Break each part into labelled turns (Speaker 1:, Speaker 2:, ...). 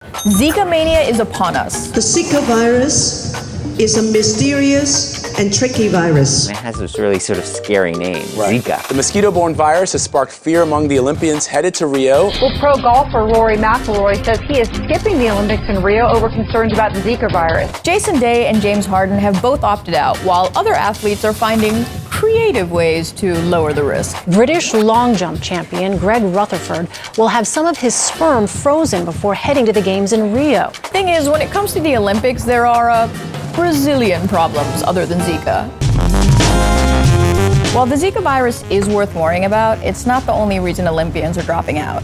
Speaker 1: Zika-mania is upon us.
Speaker 2: The Zika virus is a mysterious and tricky virus.
Speaker 3: It has this really sort of scary name, Zika.
Speaker 4: The mosquito-borne virus has sparked fear among the Olympians headed to Rio.
Speaker 5: Well, pro golfer Rory McIlroy says he is skipping the Olympics in Rio over concerns about the Zika virus.
Speaker 1: Jason Day and James Harden have both opted out, while other athletes are finding creative ways to lower the risk.
Speaker 6: British long jump champion Greg Rutherford will have some of his sperm frozen before heading to the games in Rio.
Speaker 1: Thing is, when it comes to the Olympics, there are Brazilian problems other than Zika. While the Zika virus is worth worrying about, it's not the only reason Olympians are dropping out.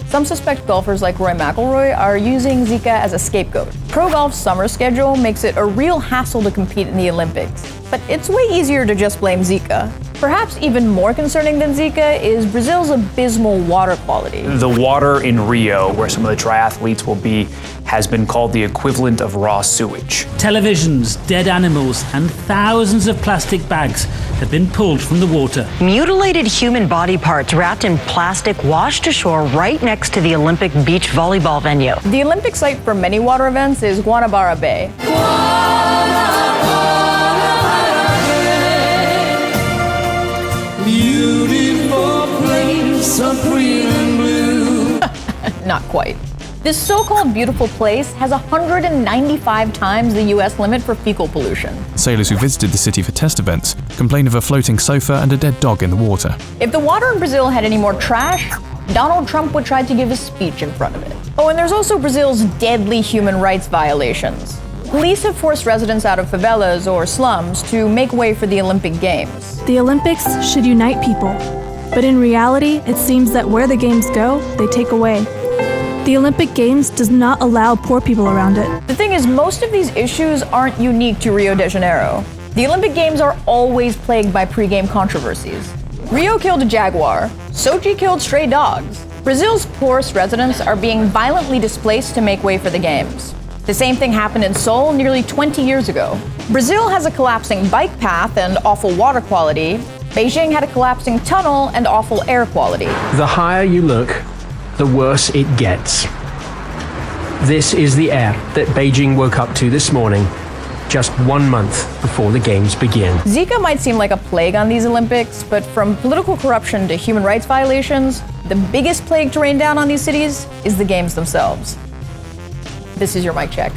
Speaker 1: Some suspect golfers like Rory McIlroy are using Zika as a scapegoat. Pro golf's summer schedule makes it a real hassle to compete in the Olympics, but it's way easier to just blame Zika. Perhaps even more concerning than Zika is Brazil's abysmal water quality.
Speaker 7: The water in Rio, where some of the triathletes will be, has been called the equivalent of raw sewage.
Speaker 8: Televisions, dead animals, and thousands of plastic bags have been pulled from the water.
Speaker 9: Mutilated human body parts wrapped in plastic washed ashore right next to the Olympic beach volleyball venue.
Speaker 1: The Olympic site for many water events is Guanabara Bay.
Speaker 10: Beautiful place of green and blue.
Speaker 1: Not quite. This so-called beautiful place has 195 times the US limit for fecal pollution.
Speaker 11: Sailors who visited the city for test events complained of a floating sofa and a dead dog in the water.
Speaker 1: If the water in Brazil had any more trash, Donald Trump would try to give a speech in front of it. Oh, and there's also Brazil's deadly human rights violations. Police have forced residents out of favelas or slums to make way for the Olympic Games.
Speaker 12: The Olympics should unite people, but in reality, it seems that where the games go, they take away. The Olympic Games does not allow poor people around it.
Speaker 1: The thing is, most of these issues aren't unique to Rio de Janeiro. The Olympic Games are always plagued by pre-game controversies. Rio killed a jaguar. Sochi killed stray dogs. Brazil's poorest residents are being violently displaced to make way for the Games. The same thing happened in Seoul nearly 20 years ago. Brazil has a collapsing bike path and awful water quality. Beijing had a collapsing tunnel and awful air quality.
Speaker 13: The higher you look, the worse it gets. This is the air that Beijing woke up to this morning, just 1 month before the games begin.
Speaker 1: Zika might seem like a plague on these Olympics, but from political corruption to human rights violations, the biggest plague to rain down on these cities is the games themselves. This is your mic check.